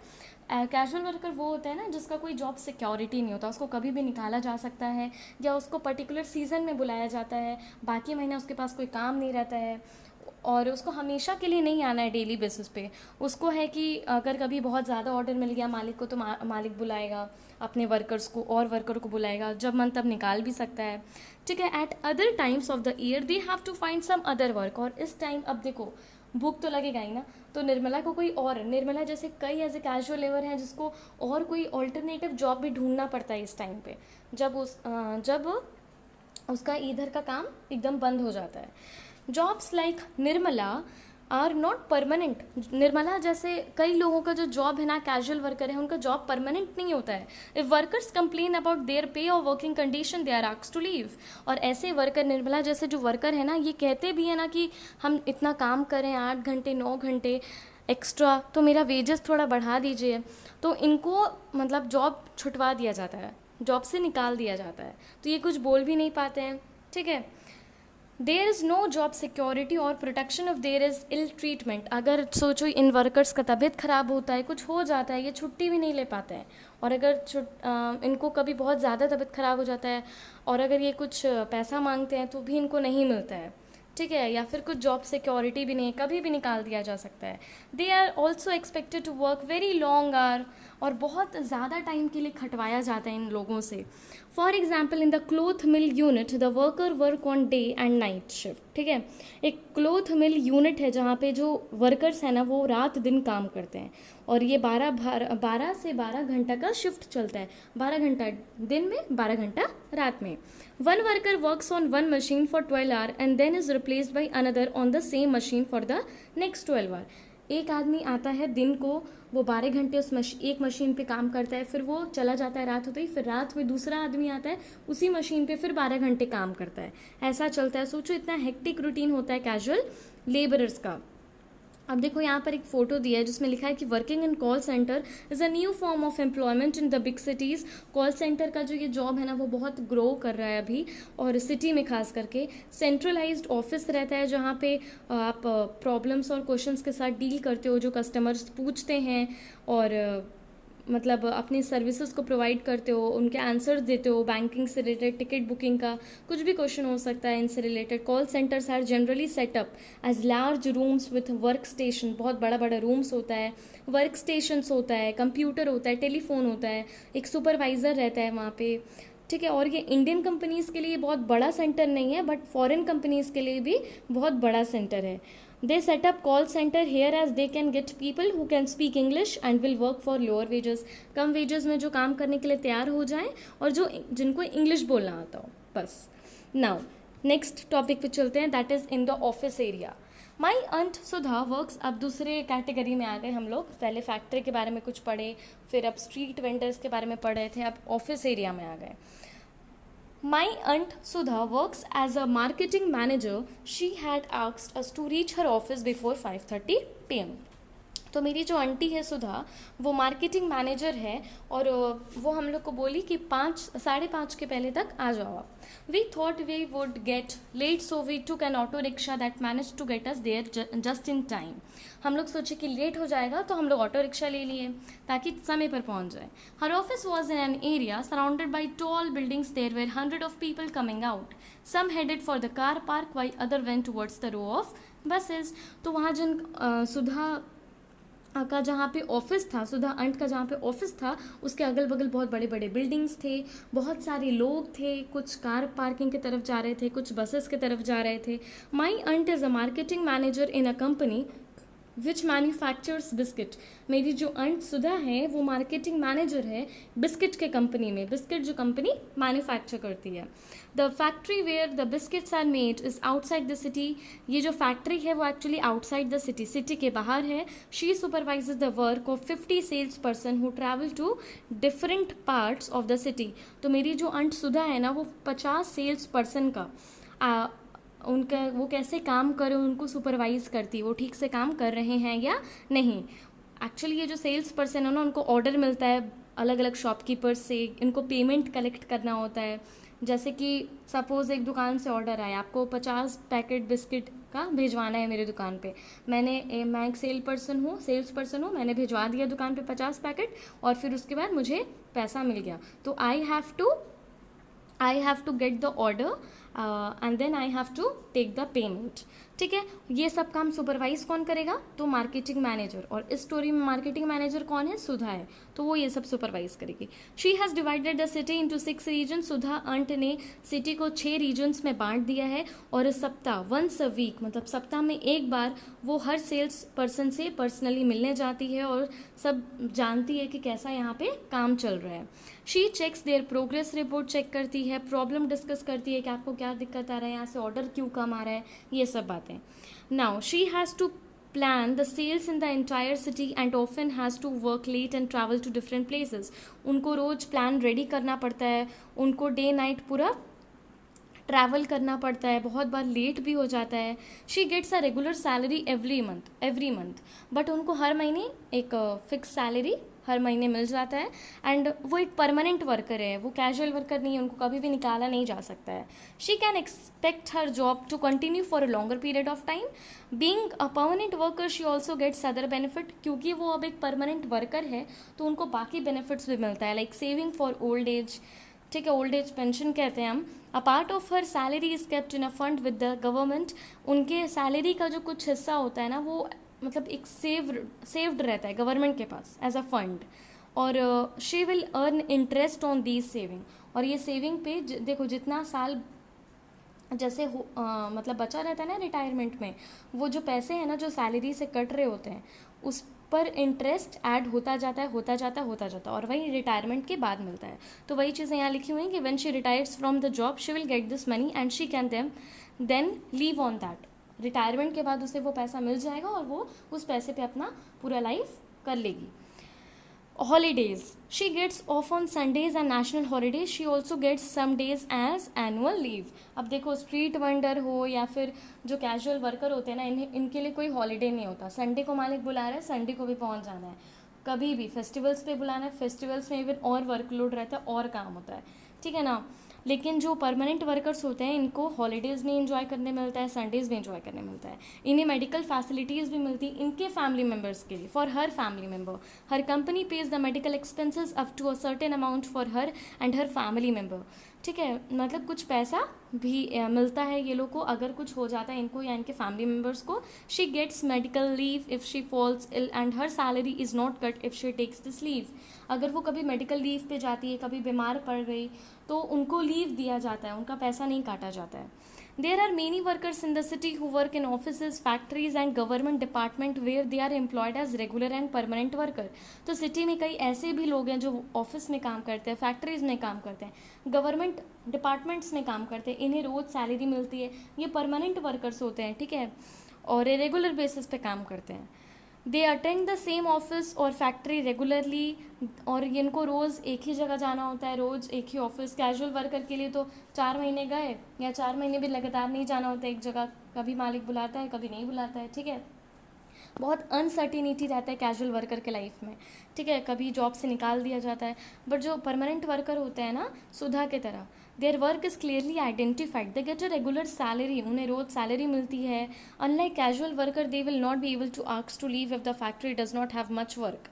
कैजुअल वर्कर वो होता है ना जिसका कोई जॉब सिक्योरिटी नहीं होता, उसको कभी भी निकाला जा सकता है या उसको पर्टिकुलर सीज़न में बुलाया जाता है, बाकी महीना उसके पास कोई काम नहीं रहता है और उसको हमेशा के लिए नहीं आना है डेली बेसिस पे. उसको है कि अगर कभी बहुत ज़्यादा ऑर्डर मिल गया मालिक को तो मालिक बुलाएगा अपने वर्कर्स को और वर्कर को बुलाएगा, जब मन तब निकाल भी सकता है. ठीक है. At other times of the year they have to find some other work. और इस टाइम अब देखो भूख तो लगेगा ही ना, तो निर्मला को कोई और, निर्मला जैसे कई ऐसे कैजुअल लेबर हैं जिसको और कोई ऑल्टरनेटिव जॉब भी ढूंढना पड़ता है इस टाइम पे, जब उसका इधर का काम एकदम बंद हो जाता है. Jobs like Nirmala are not permanent. Nirmala जैसे कई लोगों का जो जॉब है ना कैजुअल वर्कर है, उनका जॉब परमानेंट नहीं होता है. If workers complain about their pay और working condition they are asked to leave. और ऐसे वर्कर, निर्मला जैसे जो वर्कर है ना, ये कहते भी है ना कि हम इतना काम करें 8 घंटे 9 घंटे एक्स्ट्रा, तो मेरा वेजेस थोड़ा बढ़ा दीजिए. तो इनको मतलब जॉब छुटवा दिया जाता है, जॉब से निकाल दिया जाता है. तो ये कुछ बोल भी नहीं पाते हैं. ठीक है. There is no job security और protection of there is ill treatment. अगर सोचो इन वर्कर्स का तबीयत ख़राब होता है, कुछ हो जाता है, ये छुट्टी भी नहीं ले पाते हैं. और अगर इनको कभी बहुत ज़्यादा तबीयत ख़राब हो जाता है और अगर ये कुछ पैसा मांगते हैं तो भी इनको नहीं मिलता है. ठीक है. या फिर कुछ जॉब सिक्योरिटी भी नहीं, कभी भी निकाल दिया जा सकता है. They are also expected to work very long hour. और बहुत ज़्यादा टाइम के लिए खटवाया जाता है इन लोगों से. For example in the cloth mill unit the worker work on day and night shift. ठीक है. एक क्लोथ मिल यूनिट है जहाँ पे जो वर्कर्स हैं ना वो रात दिन काम करते हैं और ये 12 से 12 घंटा का शिफ्ट चलता है. 12 घंटा दिन में, 12 घंटा रात में. One worker works on one machine for 12 hour and then is replaced by another on the same machine for the next 12 hour. एक आदमी आता है दिन को, वो 12 घंटे उस एक मशीन पे काम करता है, फिर वो चला जाता है रात होते ही, फिर रात में दूसरा आदमी आता है उसी मशीन पे फिर 12 घंटे काम करता है. ऐसा चलता है. सोचो इतना हेक्टिक रूटीन होता है कैजुअल लेबरर्स का. अब देखो यहाँ पर एक फ़ोटो दिया है जिसमें लिखा है कि working in call centre is a new form of employment in the big cities. Call centre का जो ये जॉब है ना वो बहुत ग्रो कर रहा है अभी, और सिटी में खास करके. सेंट्रलाइज्ड ऑफिस रहता है जहाँ पे आप प्रॉब्लम्स और क्वेश्चंस के साथ डील करते हो, जो कस्टमर्स पूछते हैं और मतलब अपनी सर्विसेज को प्रोवाइड करते हो, उनके आंसर्स देते हो. बैंकिंग से रिलेटेड, टिकट बुकिंग का कुछ भी क्वेश्चन हो सकता है इनसे related. Call centres are generally setup as large rooms with work station. बहुत बड़ा बड़ा रूम्स होता है, वर्क स्टेशंस होता है, कंप्यूटर होता है, टेलीफोन होता है, एक सुपरवाइज़र रहता है वहाँ पे. ठीक है. और ये इंडियन कंपनीज़ के लिए बहुत बड़ा सेंटर नहीं है, बट फॉरेन कंपनीज़ के लिए भी बहुत बड़ा सेंटर है. They set up call centre here as they can get people who can speak English and will work for lower wages. कम वेजेस में जो काम करने के लिए तैयार हो जाएं और जिनको इंग्लिश बोलना आता हो, बस. नाउ नेक्स्ट टॉपिक पे चलते हैं, that is in the office area. My aunt Sudha works. अब दूसरे कैटेगरी में आ गए हम लोग. पहले फैक्ट्री के बारे में कुछ पढ़े, फिर अब स्ट्रीट वेंडर्स के बारे में पढ़ रहे थे, अब ऑफिस एरिया में आ गए. My aunt Sudha works as a marketing manager. She had asked us to reach her office before 5:30 p.m. तो मेरी जो आंटी है सुधा, वो मार्केटिंग मैनेजर है और वो हम लोग को बोली कि 5:30 के पहले तक आ जाओ आप. We thought we would get late, so we took an auto rickshaw that manage to get us there just in time. हम लोग सोचे कि लेट हो जाएगा तो हम लोग ऑटो रिक्शा ले लिए ताकि समय पर पहुंच जाए. Her office was in an area surrounded by tall buildings. There were 100 of people coming out. Some headed for the car park while other went towards the row of buses. तो वहाँ सुधा का जहाँ पे ऑफिस था, सुधा अंट का जहाँ पे office था, उसके अगल बगल बहुत बड़े बड़े बिल्डिंग्स थे, बहुत सारे लोग थे. कुछ कार पार्किंग की तरफ जा रहे थे, कुछ बसेस की तरफ जा रहे थे. My aunt is a marketing manager in a company which manufactures biscuit. मेरी जो आंट सुधा है वो मार्केटिंग मैनेजर है बिस्किट के कंपनी में, बिस्किट जो कंपनी मैन्युफैक्चर करती है। The factory where the biscuits are made is outside the city. ये जो फैक्ट्री है वो actually outside the city, city के बाहर है। She supervises the work of 50 salesperson who travel to different parts of the city. तो मेरी जो आंट सुधा है ना वो 50 सेल्स पर्सन का उनका वो कैसे काम करें उनको सुपरवाइज करती, वो ठीक से काम कर रहे हैं या नहीं। एक्चुअली ये जो सेल्स पर्सन है ना उनको ऑर्डर मिलता है अलग अलग शॉपकीपर्स से, इनको पेमेंट कलेक्ट करना होता है। जैसे कि सपोज़ एक दुकान से ऑर्डर आया, आपको 50 पैकेट बिस्किट का भिजवाना है मेरी दुकान पे। मैं एक सेल्स पर्सन हूँ, मैंने भिजवा दिया दुकान पे 50 पैकेट और फिर उसके बाद मुझे पैसा मिल गया। तो I have to get the order and then I have to take the payment. ठीक है, ये सब काम सुपरवाइज कौन करेगा? तो मार्केटिंग मैनेजर। और इस स्टोरी में मार्केटिंग मैनेजर कौन है? सुधा है, तो वो ये सब सुपरवाइज करेगी। She has divided the city into 6 region. Sudha aunt ने सिटी को 6 रीजन्स में बांट दिया है और इस सप्ताह वंस अ वीक, मतलब सप्ताह में एक बार वो हर सेल्स पर्सन से पर्सनली मिलने जाती है और सब जानती है कि कैसा यहाँ पे काम चल रहा है। She checks their progress report, check करती है, प्रॉब्लम डिस्कस करती है कि आपको क्या दिक्कत आ रहा है, यहाँ से ऑर्डर क्यों कम आ रहा है, ये सब बातें। Now she has to plan the sales in the entire city and often has to work late and travel to different places। उनको रोज प्लान रेडी करना पड़ता है, उनको डे नाइट पूरा ट्रैवल करना पड़ता है, बहुत बार लेट भी हो जाता है। She gets a regular salary every month, but उनको हर महीने एक फिक्स सैलरी हर महीने मिल जाता है। एंड वो एक परमानेंट वर्कर है, वो कैजुअल वर्कर नहीं है, उनको कभी भी निकाला नहीं जा सकता है। She can expect her job to continue for a longer period of time. Being a permanent worker she also gets other benefit. क्योंकि वो अब एक परमानेंट वर्कर है तो उनको बाकी बेनिफिट्स भी मिलता है, like saving for old age. ठीक है, ओल्ड एज पेंशन कहते हैं हम। A part of her salary is kept in a fund with the government. उनके सैलरी का जो कुछ हिस्सा होता है ना वो मतलब एक सेव्ड रहता है गवर्नमेंट के पास एज अ फंड। और she will earn interest on these saving. और ये सेविंग पे देखो जितना साल जैसे मतलब बचा रहता है ना रिटायरमेंट में, वो जो पैसे हैं ना जो सैलरी से कट रहे होते हैं उस पर इंटरेस्ट ऐड होता जाता है और वही रिटायरमेंट के बाद मिलता है। तो वही चीज़ें यहाँ लिखी हुई हैं कि when she retires from the job she will get this money and she can then live on that. Retirement के बाद उसे वो पैसा मिल जाएगा और वो उस पैसे पे अपना पूरा लाइफ कर लेगी। Holidays, she gets off on Sundays and national holidays. She also gets some days as annual leave. अब देखो स्ट्रीट वेंडर हो या फिर जो कैजुअल वर्कर होते हैं ना, इनके लिए कोई हॉलीडे नहीं होता। संडे को मालिक बुला रहा है, संडे को भी पहुंच जाना है, कभी भी फेस्टिवल्स पे बुलाना है, फेस्टिवल्स में इवन और वर्कलोड रहता है और काम होता है। ठीक है ना, लेकिन जो परमानेंट वर्कर्स होते हैं इनको हॉलीडेज़ में इंजॉय करने मिलता है, संडेज़ में इंजॉय करने मिलता है। इन्हें मेडिकल फैसिलिटीज़ भी मिलती हैं इनके फैमिली मेम्बर्स के लिए, for her family member. Her company pays the medical expenses up to a certain amount for her and her family member. ठीक है, मतलब कुछ पैसा भी मिलता है ये लोग को अगर कुछ हो जाता है इनको या इनके फैमिली मेम्बर्स को। She gets medical leave if she falls ill and her salary is not cut if she takes this leave. अगर वो कभी मेडिकल लीव पे जाती है, कभी बीमार पड़ गई, तो उनको लीव दिया जाता है, उनका पैसा नहीं काटा जाता है। There are many workers in the city who work in offices, factories and government department where they are employed as regular and permanent worker. तो सिटी में कई ऐसे भी लोग हैं जो ऑफिस में काम करते हैं, फैक्ट्रीज में काम करते हैं, गवर्नमेंट डिपार्टमेंट्स में काम करते हैं, इन्हें रोज़ सैलरी मिलती है, ये परमानेंट वर्कर्स होते हैं। ठीक है, और रेगुलर बेसिस पे काम करते हैं। They attend the same office और फैक्ट्री रेगुलरली, और इनको रोज़ एक ही जगह जाना होता है, रोज़ एक ही ऑफिस। कैजुअल वर्कर के लिए तो 4 महीने गए या 4 महीने भी लगातार नहीं जाना होता एक जगह, कभी मालिक बुलाता है कभी नहीं बुलाता है। ठीक है, बहुत अनसर्टिनिटी रहता है कैजुअल वर्कर के लाइफ में। ठीक है, कभी जॉब से निकाल दिया जाता है, बट जो परमानेंट वर्कर होते हैं ना सुधा के तरह, their work is clearly identified, they get a regular salary, उन्हें रोज सैलरी मिलती है। Unlike casual worker they will not be able to ask to leave if the factory does not have much work.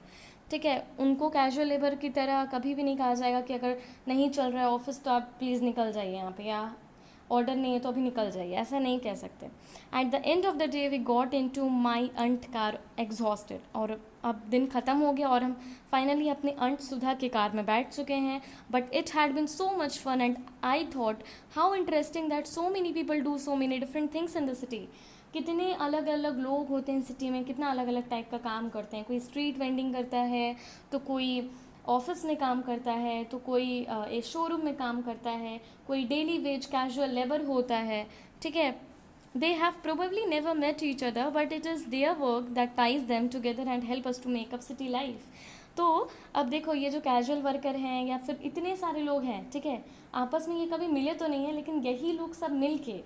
ठीक है, उनको casual labour की तरह कभी भी नहीं कहा जाएगा कि अगर नहीं चल रहा है ऑफिस तो आप प्लीज़ निकल जाइए यहाँ पे, या ऑर्डर नहीं है तो अभी निकल जाइए, ऐसा नहीं कह सकते। At the end of the day we got into my aunt car exhausted, और अब दिन ख़त्म हो गया और हम फाइनली अपने अंट सुधा के कार में बैठ चुके हैं। But it had been so much fun and I thought how interesting that so many people do so many different things in the city. कितने अलग अलग लोग होते हैं सिटी में, कितना अलग अलग टाइप का काम करते हैं। कोई स्ट्रीट वेंडिंग करता है, तो कोई ऑफिस में काम करता है, तो कोई एक शोरूम में काम करता है, कोई डेली वेज कैजुअल लेबर होता है, ठीक है। They have probably never met each other, but it is their work that ties them together and help us to make up city life. तो अब देखो, ये जो कैजुअल वर्कर हैं या फिर इतने सारे लोग हैं, ठीक है, आपस में ये कभी मिले तो नहीं है, लेकिन यही लोग सब मिल के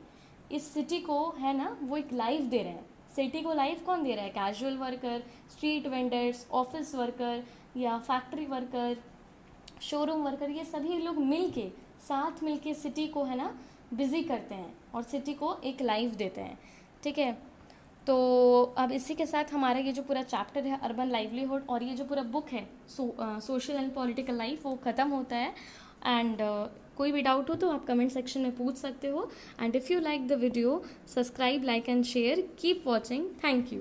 इस सिटी को, है ना, वो एक लाइफ दे रहे हैं। सिटी को लाइफ कौन दे रहा है? Casual worker, street vendors, office worker या फैक्ट्री वर्कर, शोरूम वर्कर, ये सभी लोग मिल के, साथ मिल के सिटी को, है ना, बिजी करते हैं और सिटी को एक लाइफ देते हैं, ठीक है। तो अब इसी के साथ हमारा ये जो पूरा चैप्टर है अर्बन लाइवलीहुड और ये जो पूरा बुक है सोशल एंड पॉलिटिकल लाइफ, वो ख़त्म होता है। एंड कोई भी डाउट हो तो आप कमेंट सेक्शन में पूछ सकते हो। And if you like the video, subscribe, like and share, keep watching. Thank you.